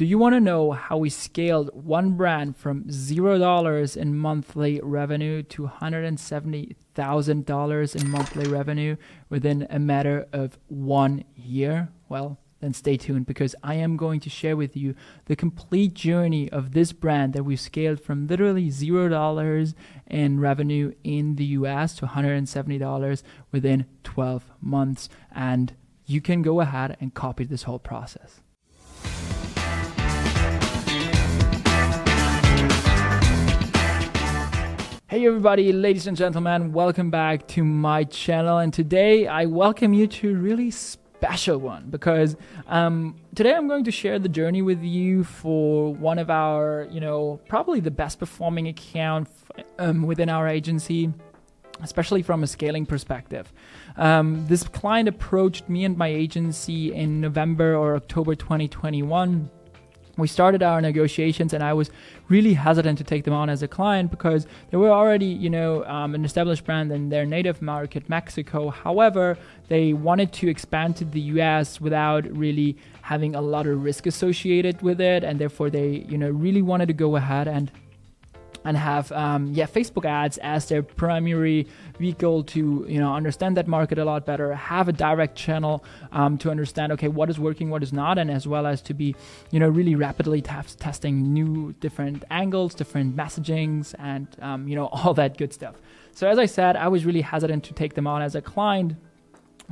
Do you want to know how we scaled one brand from $0 in monthly revenue to $170,000 in monthly revenue within a matter of 1 year? Well, then stay tuned, because I am going to share with you the complete journey of this brand that we've scaled from literally $0 in revenue in the US to $170 within 12 months. And you can go ahead and copy this whole process. Hey everybody, ladies and gentlemen, welcome back to my channel. And today I welcome you to a really special one, because today I'm going to share the journey with you for one of our, probably the best performing account within our agency, especially from a scaling perspective. This client approached me and my agency in November or October 2021. We started our negotiations, and I was really hesitant to take them on as a client because they were already, an established brand in their native market, Mexico. However, they wanted to expand to the US without really having a lot of risk associated with it, and therefore they, really wanted to go ahead and have Facebook ads as their primary vehicle to understand that market a lot better, have a direct channel to understand what is working, what is not, and as well as to be really rapidly testing new different angles, different messagings, and all that good stuff. So as I said, I was really hesitant to take them on as a client,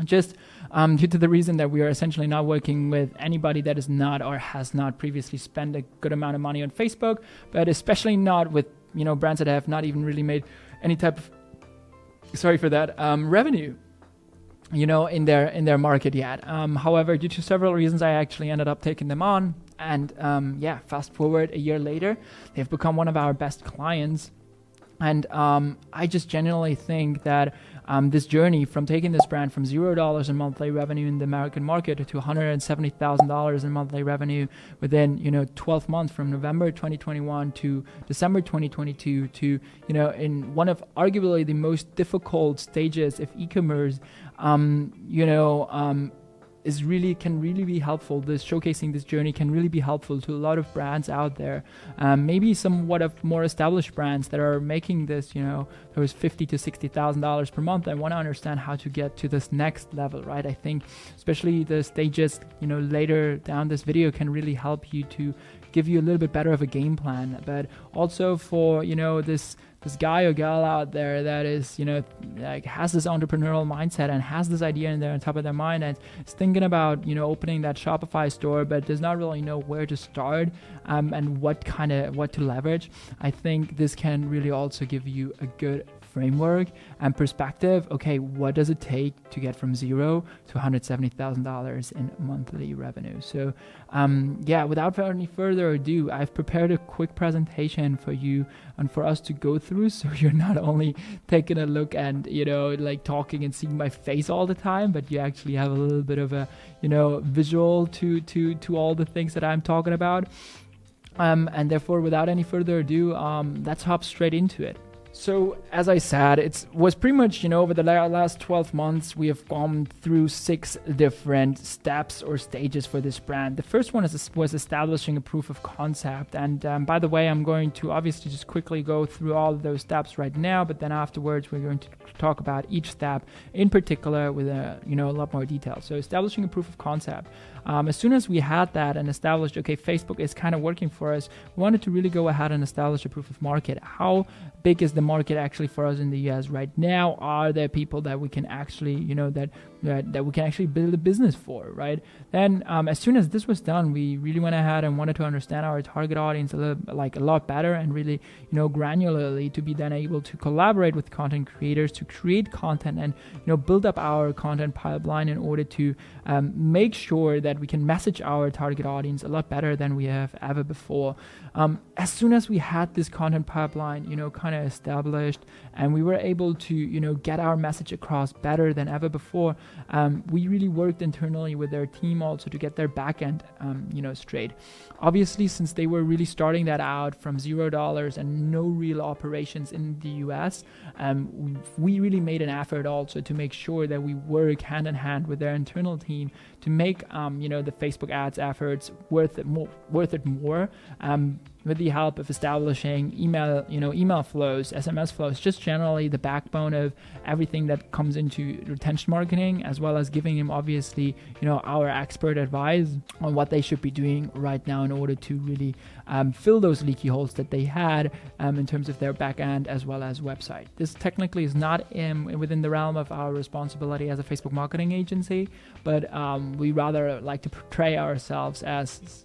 just due to the reason that we are essentially not working with anybody that is not or has not previously spent a good amount of money on Facebook, but especially not with brands that have not even really made any type of revenue in their market yet. However, due to several reasons, I actually ended up taking them on, and fast forward a year later, they've become one of our best clients. And I just genuinely think that this journey from taking this brand from $0 in monthly revenue in the American market to $170,000 in monthly revenue within 12 months, from November 2021 to December 2022, to in one of arguably the most difficult stages of e-commerce, can really be helpful. Showcasing this journey can really be helpful to a lot of brands out there. Maybe somewhat of more established brands that are making this, those $50,000 to $60,000 per month, and want to understand how to get to this next level, right? I think especially the stages, later down this video can really help you to give you a little bit better of a game plan. But also for, this guy or girl out there that is, has this entrepreneurial mindset and has this idea in there on top of their mind, and is thinking about, opening that Shopify store, but does not really know where to start and what to leverage. I think this can really also give you a good framework and perspective. Okay, what does it take to get from $0 to $170,000 in monthly revenue? So without any further ado, I've prepared a quick presentation for you and for us to go through, so you're not only taking a look and talking and seeing my face all the time, but you actually have a little bit of a visual to all the things that I'm talking about. And therefore, without any further ado, let's hop straight into it. So as I said, it was pretty much, over the last 12 months, we have gone through 6 different steps or stages for this brand. The first one was establishing a proof of concept. And by the way, I'm going to obviously just quickly go through all of those steps right now, but then afterwards, we're going to talk about each step in particular with a lot more detail. So establishing a proof of concept. As soon as we had that and established, Facebook is kind of working for us, we wanted to really go ahead and establish a proof of market. How big is the market actually for us in the US right now? Are there people that we can actually, that we can actually build a business for, right? Then as soon as this was done, we really went ahead and wanted to understand our target audience a lot better, and really, granularly, to be then able to collaborate with content creators to create content and, build up our content pipeline in order to make sure that we can message our target audience a lot better than we have ever before. As soon as we had this content pipeline, established, and we were able to, get our message across better than ever before, we really worked internally with their team also to get their backend, straight. Obviously, since they were really starting that out from $0 and no real operations in the US, we really made an effort also to make sure that we work hand in hand with their internal team to make the Facebook ads efforts worth it more, with the help of establishing email flows, SMS flows, just generally the backbone of everything that comes into retention marketing, as well as giving them obviously our expert advice on what they should be doing right now in order to really fill those leaky holes that they had in terms of their backend as well as website. This technically is not within the realm of our responsibility as a Facebook marketing agency, but we rather like to portray ourselves as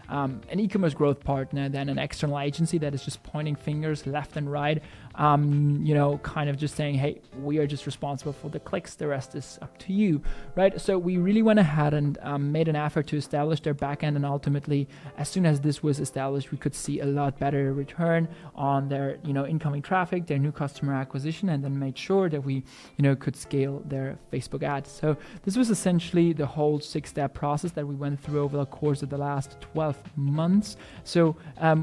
an e-commerce growth partner than an external agency that is just pointing fingers left and right, kind of just saying, hey, we are just responsible for the clicks, the rest is up to you, right? So we really went ahead and made an effort to establish their backend, and ultimately, as soon as this was established, we could see a lot better return on their incoming traffic, their new customer acquisition, and then made sure that we could scale their Facebook ads. So this was essentially the whole 6-step process that we went through over the course of the last 12 months. So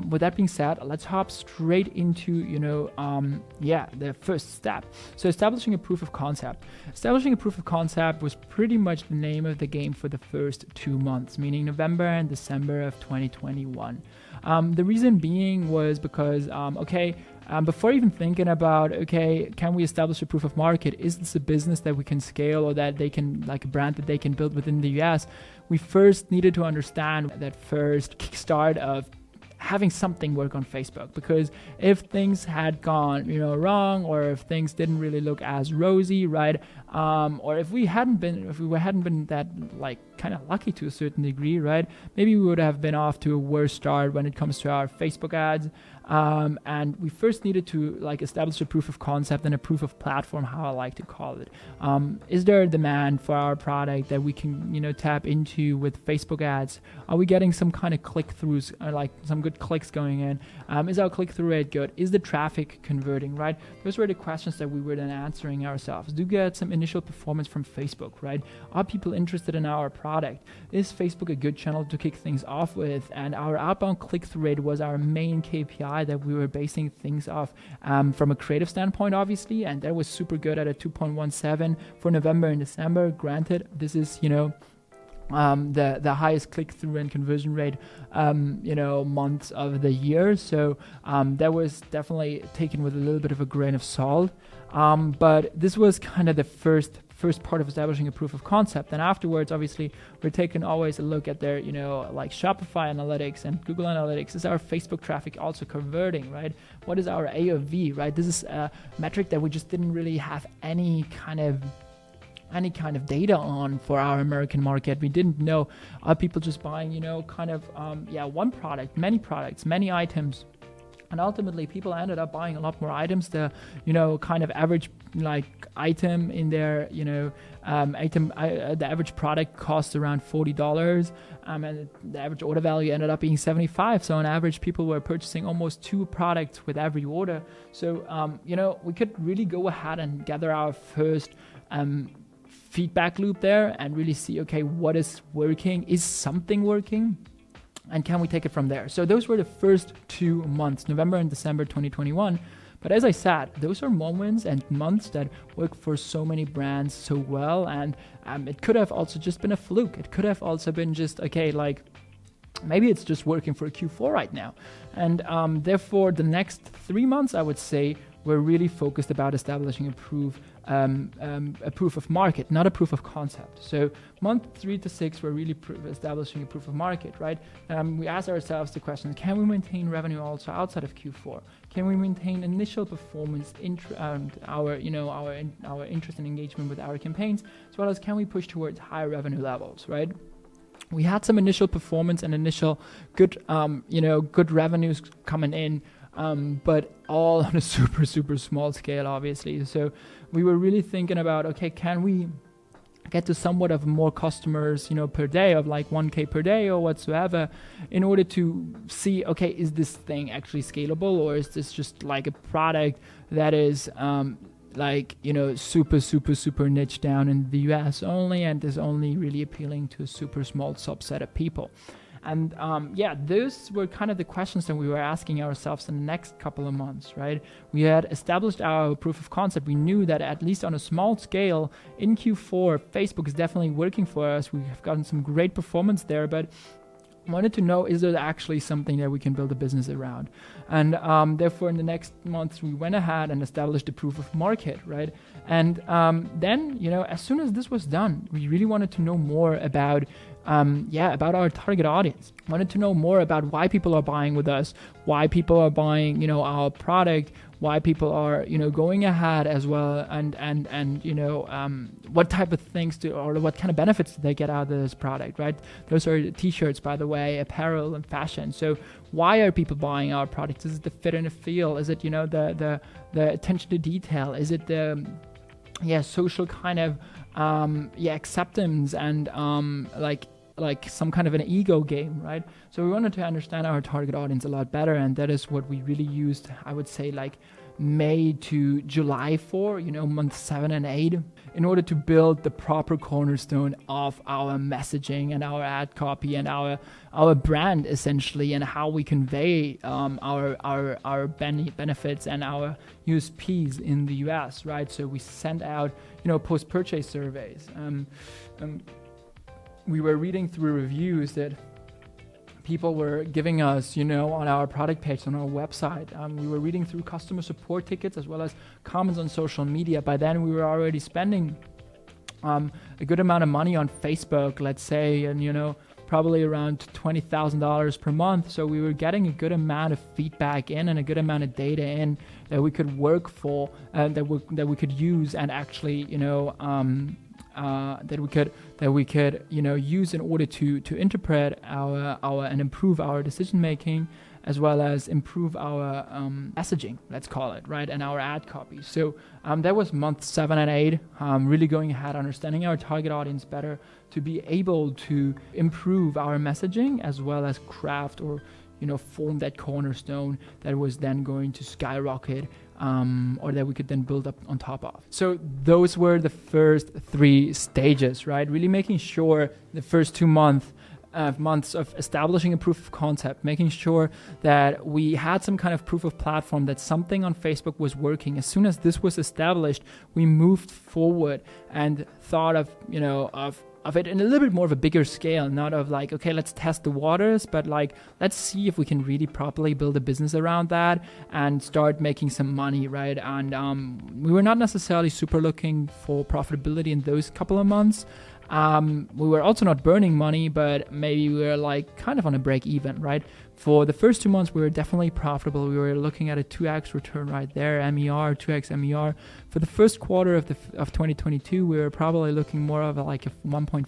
with that being said, let's hop straight into the first step. So establishing a proof of concept. Establishing a proof of concept was pretty much the name of the game for the first 2 months, meaning November and December of 2021. The reason being was because before even thinking about, can we establish a proof of market? Is this a business that we can scale, or that they can, like a brand that they can build within the US? We first needed to understand that first kickstart of having something work on Facebook, because if things had gone wrong, or if things didn't really look as rosy, right, or if we hadn't been that kind of lucky to a certain degree, right, maybe we would have been off to a worse start when it comes to our Facebook ads. And we first needed to establish a proof of concept and a proof of platform, how I like to call it. Is there a demand for our product that we can tap into with Facebook ads? Are we getting some kind of click-throughs, some good clicks going in? Is our click-through rate good? Is the traffic converting, right? Those were the questions that we were then answering ourselves. Do we get some initial performance from Facebook, right? Are people interested in our product? Is Facebook a good channel to kick things off with? And our outbound click-through rate was our main KPI that we were basing things off from a creative standpoint, obviously, and that was super good at a 2.17 for November and December. Granted, this is the highest click-through and conversion rate months of the year, so that was definitely taken with a little bit of a grain of salt, but this was kind of the first part of establishing a proof of concept. And afterwards, obviously, we're taking always a look at their Shopify analytics and Google Analytics. Is our Facebook traffic also converting, right? What is our AOV, right? This is a metric that we just didn't really have any kind of data on for our American market. We didn't know, are people just buying one product, many products, many items? And ultimately, people ended up buying a lot more items. The average item in their the average product costs around $40, and the average order value ended up being $75. So on average, people were purchasing almost 2 products with every order. So we could really go ahead and gather our first feedback loop there and really see, what is working? Is something working? And can we take it from there? So those were the first 2 months, November and December 2021. But as I said, those are moments and months that work for so many brands so well. And it could have also just been a fluke. It could have also been just, maybe it's just working for Q4 right now. And therefore, the next 3 months, I would say, we're really focused about establishing a proof of market, not a proof of concept. So month 3 to 6, we're really establishing a proof of market, right? We ask ourselves the question: can we maintain revenue also outside of Q4? Can we maintain initial performance, our interest and engagement with our campaigns, as well as can we push towards higher revenue levels, right? We had some initial performance and initial good revenues coming in. But all on a super, super small scale, obviously. So we were really thinking about, can we get to somewhat of more customers, per day, of 1K per day or whatsoever, in order to see, is this thing actually scalable, or is this just a product that is, like, super niche down in the US only, and is only really appealing to a super small subset of people. And those were kind of the questions that we were asking ourselves in the next couple of months, right? We had established our proof of concept. We knew that at least on a small scale in Q4, Facebook is definitely working for us. We have gotten some great performance there, but wanted to know, is there actually something that we can build a business around? And therefore, in the next months, we went ahead and established the proof of market, right? And then, as soon as this was done, we really wanted to know more about our target audience. Wanted to know more about why people are buying with us, why people are buying, our product, why people are, going ahead as well, and what type of things or what kind of benefits do they get out of this product, right? Those are t-shirts, by the way, apparel and fashion. So why are people buying our products? Is it the fit and the feel? Is it, the attention to detail? Is it the social kind of acceptance and like some kind of an ego game, right? So we wanted to understand our target audience a lot better, and that is what we really used, I would say, like May to July for, month 7 and 8, in order to build the proper cornerstone of our messaging and our ad copy and our brand, essentially, and how we convey our benefits and our USPs in the US, right? So we sent out, post-purchase surveys. We were reading through reviews that people were giving us, on our product page, on our website. We were reading through customer support tickets as well as comments on social media. By then, we were already spending a good amount of money on Facebook, let's say, and, probably around $20,000 per month. So we were getting a good amount of feedback in and a good amount of data in that we could work for, that we could use and actually, that we could use in order to interpret our and improve our decision making, as well as improve our messaging, let's call it, right, and our ad copy. So that was month 7 and 8, really going ahead, understanding our target audience better to be able to improve our messaging as well as craft or form that cornerstone that was then going to skyrocket, or that we could then build up on top of. So those were the first 3 stages, right? Really making sure the first 2 months of establishing a proof of concept, making sure that we had some kind of proof of platform, that something on Facebook was working. As soon as this was established, we moved forward and thought of it in a little bit more of a bigger scale, not of like, okay, let's test the waters, but like, let's see if we can really properly build a business around that and start making some money, right? And we were not necessarily super looking for profitability in those couple of months. We were also not burning money, but maybe we were like kind of on a break even, right? For the first 2 months, we were definitely profitable. We were looking at a 2x return right there, MER, 2x MER. For the first quarter of 2022, we were probably looking more of like a 1.5,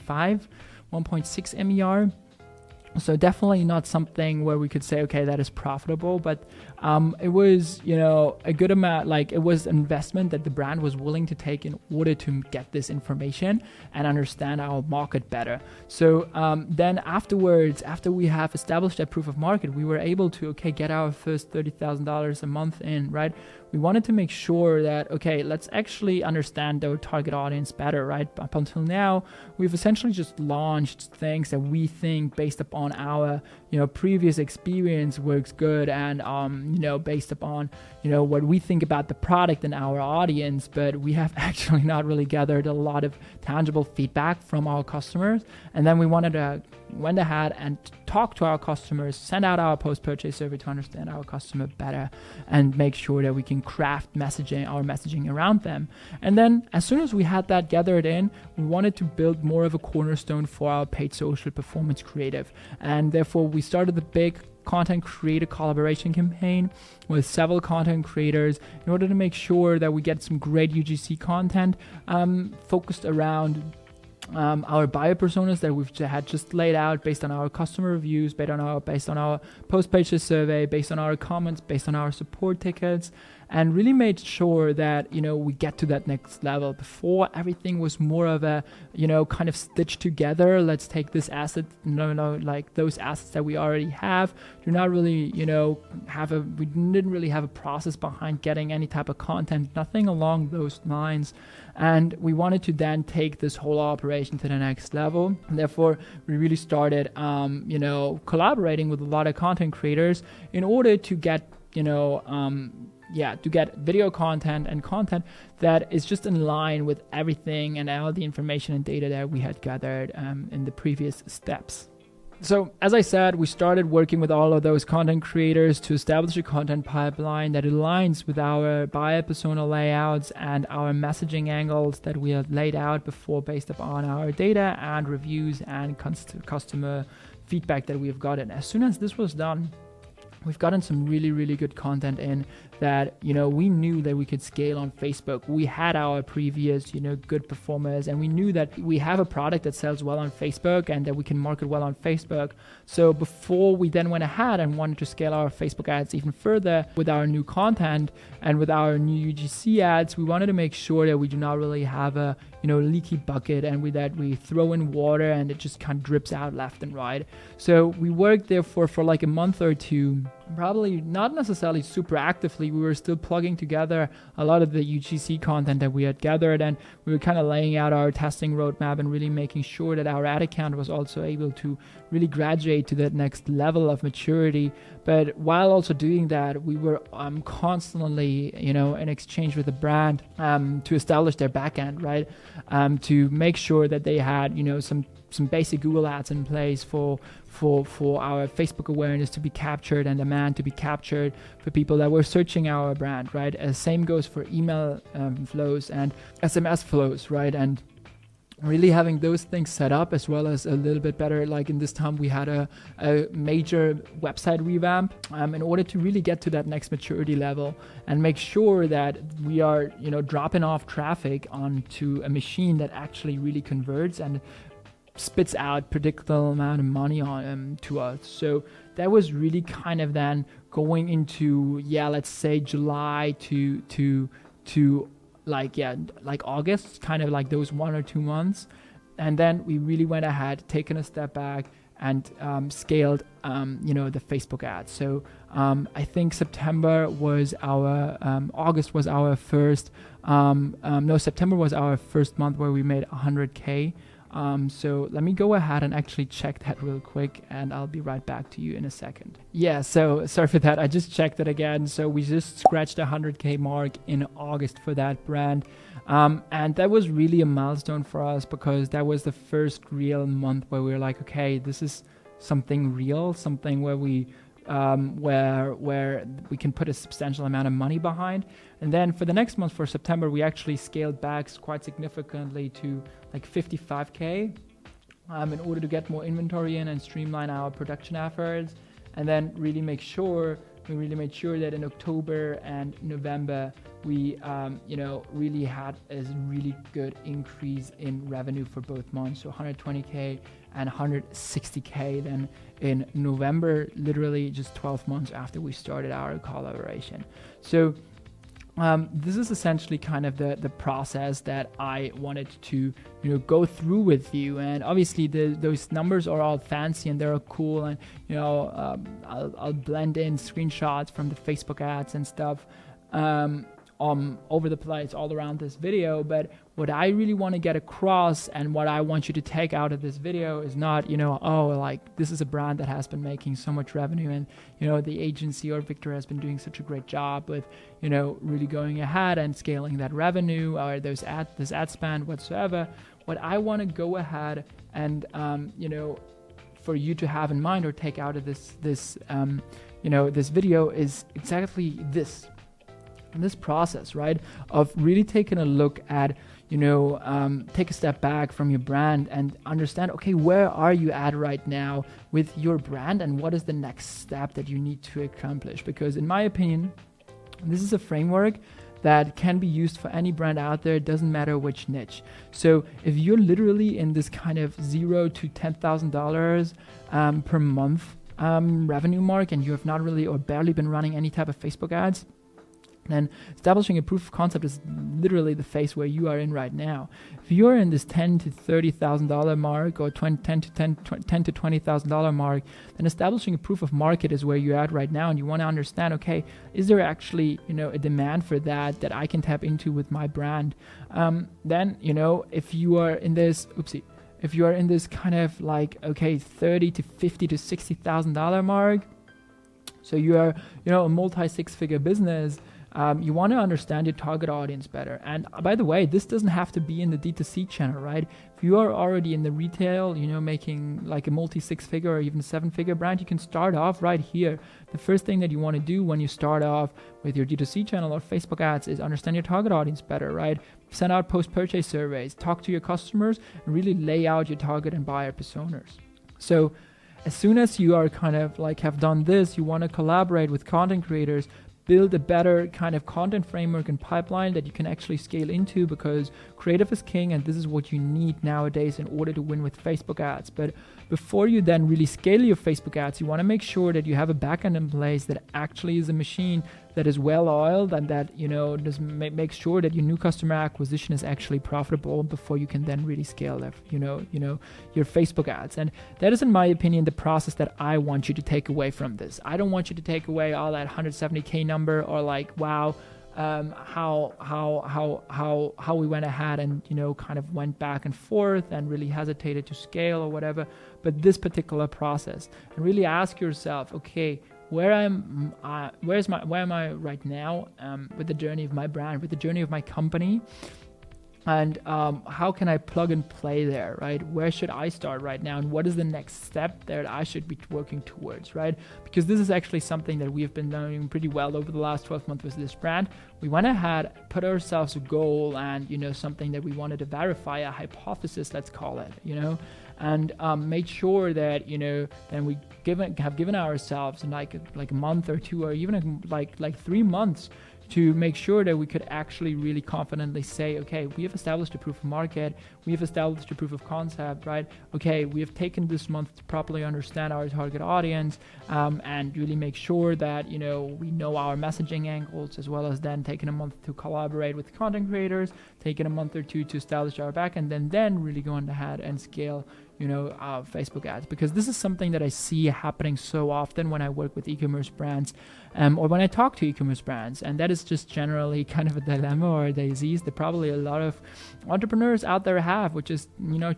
1.6 MER. So definitely not something where we could say, okay, that is profitable, but it was, a good amount, like it was an investment that the brand was willing to take in order to get this information and understand our market better. So then afterwards, after we have established that proof of market, we were able to, get our first $30,000 a month in, right? We wanted to make sure that, let's actually understand our target audience better, right? Up until now, we've essentially just launched things that we think based upon our, previous experience works good and, based upon, what we think about the product and our audience, but we have actually not really gathered a lot of tangible feedback from our customers. And then we went ahead and talked to our customers, send out our post-purchase survey to understand our customer better and make sure that we can craft our messaging around them. And then as soon as we had that gathered in, we wanted to build more of a cornerstone for our paid social performance creative. And therefore we started the big content creator collaboration campaign with several content creators in order to make sure that we get some great UGC content focused around our buyer personas that we've had just laid out based on our customer reviews, based on our post-purchase survey, based on our comments, based on our support tickets, and really made sure that, we get to that next level. Before, everything was more of a, kind of stitched together. Let's take this asset, like those assets that we already have, do not really, we didn't really have a process behind getting any type of content, nothing along those lines. And we wanted to then take this whole operation to the next level. And therefore, we really started, collaborating with a lot of content creators in order to get, to get video content and content that is just in line with everything and all the information and data that we had gathered in the previous steps. So as I said, we started working with all of those content creators to establish a content pipeline that aligns with our buyer persona layouts and our messaging angles that we had laid out before based upon our data and reviews and customer feedback that we have gotten. As soon as this was done, we've gotten some really, really good content in that, we knew that we could scale on Facebook. We had our previous, good performers, and we knew that we have a product that sells well on Facebook and that we can market well on Facebook. So before we then went ahead and wanted to scale our Facebook ads even further with our new content and with our new UGC ads, we wanted to make sure that we do not really have a, leaky bucket and that we throw in water and it just kind of drips out left and right. So we worked there for like a month or two, probably not necessarily super actively. We were still plugging together a lot of the UGC content that we had gathered, and we were kind of laying out our testing roadmap and really making sure that our ad account was also able to really graduate to that next level of maturity. But while also doing that, we were constantly, in exchange with the brand to establish their backend, right? To make sure that they had, some basic Google ads in place for our Facebook awareness to be captured and demand to be captured for people that were searching our brand, right? Same goes for email flows and SMS flows, right? And really having those things set up, as well as a little bit better, like in this time we had a major website revamp in order to really get to that next maturity level and make sure that we are, dropping off traffic onto a machine that actually really converts and spits out predictable amount of money on to us. So that was really kind of then going into let's say July to like August, kind of like those 1 or 2 months. And then we really went ahead, taken a step back and scaled the Facebook ads. So I think September was our August was our first September was our first month where we made 100K. So let me go ahead and actually check that real quick, and I'll be right back to you in a second. Yeah, so sorry for that. I just checked it again. So we just scratched the 100K mark in August for that brand. And that was really a milestone for us because that was the first real month where we were like, okay, this is something real, something where we where we can put a substantial amount of money behind. And then for the next month, for September, we actually scaled back quite significantly to like 55K in order to get more inventory in and streamline our production efforts, and then really made sure that in October and November we really had a really good increase in revenue for both months, so 120K and 160K then in November, literally just 12 months after we started our collaboration. So this is essentially kind of the process that I wanted to go through with you. And obviously those numbers are all fancy and they're all cool, and I'll blend in screenshots from the Facebook ads and stuff over the place all around this video. But what I really want to get across and what I want you to take out of this video is not, this is a brand that has been making so much revenue, and the agency or Victor has been doing such a great job with really going ahead and scaling that revenue or this ad spend whatsoever. What I want to go ahead and for you to have in mind or take out of this video is exactly this process, right, of really taking a look at take a step back from your brand and understand, okay, where are you at right now with your brand and what is the next step that you need to accomplish? Because in my opinion, this is a framework that can be used for any brand out there. It doesn't matter which niche. So if you're literally in this kind of $0 to $10,000 per month revenue mark, and you have not really or barely been running any type of Facebook ads, And establishing a proof of concept is literally the phase where you are in right now. If you're in this $10,000 to $30,000 mark, or $10,000 to $20,000 mark, then establishing a proof of market is where you're at right now, and you want to understand, okay, is there actually, a demand for that I can tap into with my brand? Then, if you are in this, if you are in this kind of like, okay, $30,000 to $50,000 to $60,000 mark, so you are, a multi-six-figure business. You want to understand your target audience better. And by the way, this doesn't have to be in the D2C channel, right? If you are already in the retail, making like a multi-six-figure or even seven-figure brand, you can start off right here. The first thing that you want to do when you start off with your D2C channel or Facebook ads is understand your target audience better, right? Send out post-purchase surveys, talk to your customers, and really lay out your target and buyer personas. So as soon as you are kind of like have done this, you want to collaborate with content creators, build a better kind of content framework and pipeline that you can actually scale into, because creative is king and this is what you need nowadays in order to win with Facebook ads. But before you then really scale your Facebook ads, you want to make sure that you have a backend in place that actually is a machine that is well oiled and that, does make sure that your new customer acquisition is actually profitable before you can then really scale that, your Facebook ads. And that is, in my opinion, the process that I want you to take away from this. I don't want you to take away all that 170K number or like, wow, how we went ahead and kind of went back and forth and really hesitated to scale or whatever, but this particular process, and really ask yourself, okay, where am I right now with the journey of my brand, with the journey of my company, and how can I plug and play there, right? Where should I start right now, and what is the next step that I should be working towards, right? Because this is actually something that we have been doing pretty well over the last 12 months with this brand. We went ahead, put ourselves a goal and, something that we wanted to verify, a hypothesis, let's call it, and made sure that, then we have given ourselves like a month or two, or even like 3 months to make sure that we could actually really confidently say, okay, we have established a proof of market, we have established a proof of concept, right? Okay, we have taken this month to properly understand our target audience, and really make sure that, we know our messaging angles, as well as then taking a month to collaborate with content creators, taking a month or two to establish our backend, and then really going ahead and scale Facebook ads, because this is something that I see happening so often when I work with e-commerce brands, or when I talk to e-commerce brands, and that is just generally kind of a dilemma or a disease that probably a lot of entrepreneurs out there have, which is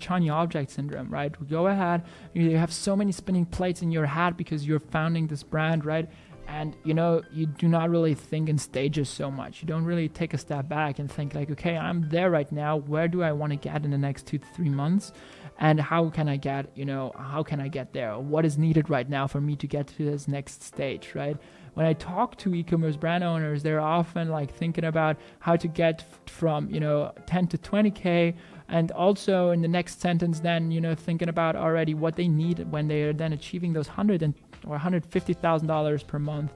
shiny object syndrome, right? We go ahead, you have so many spinning plates in your head because you're founding this brand, right? And you do not really think in stages so much. You don't really take a step back and think like, okay, I'm there right now. Where do I want to get in the next 2 to 3 months? And how can I get there? What is needed right now for me to get to this next stage, right? When I talk to e-commerce brand owners, they're often like thinking about how to get from, 10 to 20K. And also in the next sentence, then, thinking about already what they need when they are then achieving those $100,000 or $150,000 per month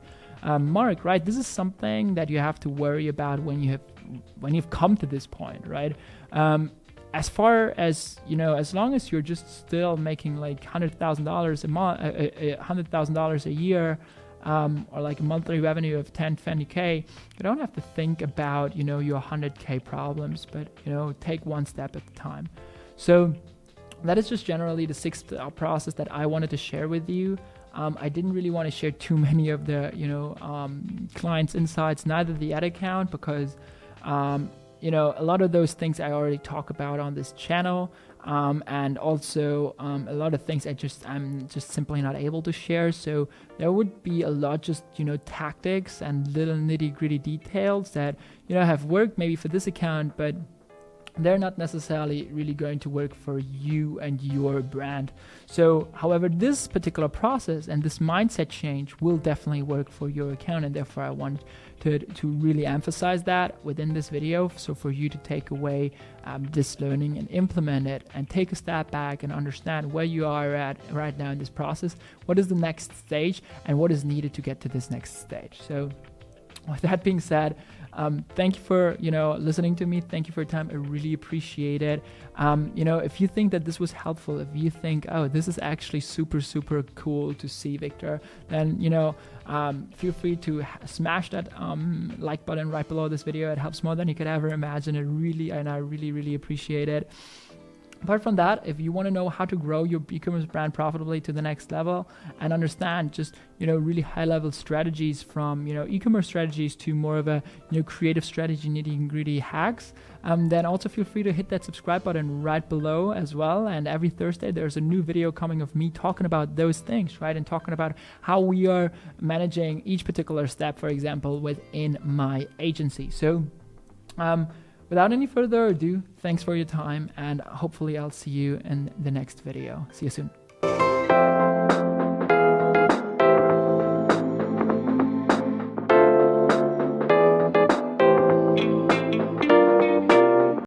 mark, right? This is something that you have to worry about when you've come to this point, right? As far as, as long as you're just still making like $100,000 a month, $100,000 a year, or like a monthly revenue of 10, 20K, you don't have to think about, your 100K problems, but, take one step at a time. So that is just generally the 6th process that I wanted to share with you. I didn't really want to share too many of the, clients' insights, neither the ad account, because, a lot of those things I already talk about on this channel. And also a lot of things I'm just simply not able to share. So there would be a lot just, tactics and little nitty gritty details that, have worked maybe for this account, but they're not necessarily really going to work for you and your brand. So, however, this particular process and this mindset change will definitely work for your account, and therefore I want to really emphasize that within this video, so for you to take away this learning and implement it and take a step back and understand where you are at right now in this process, what is the next stage and what is needed to get to this next stage. So with that being said, thank you for, listening to me. Thank you for your time. I really appreciate it. If you think that this was helpful, if you think, oh, this is actually super, super cool to see, Victor, then, feel free to smash that like button right below this video. It helps more than you could ever imagine. I really, really appreciate it. Apart from that, if you want to know how to grow your e-commerce brand profitably to the next level and understand just, really high level strategies from, e-commerce strategies to more of a, creative strategy, nitty-gritty hacks, then also feel free to hit that subscribe button right below as well. And every Thursday, there's a new video coming of me talking about those things, right? And talking about how we are managing each particular step, for example, within my agency. So, without any further ado, thanks for your time, and hopefully I'll see you in the next video. See you soon.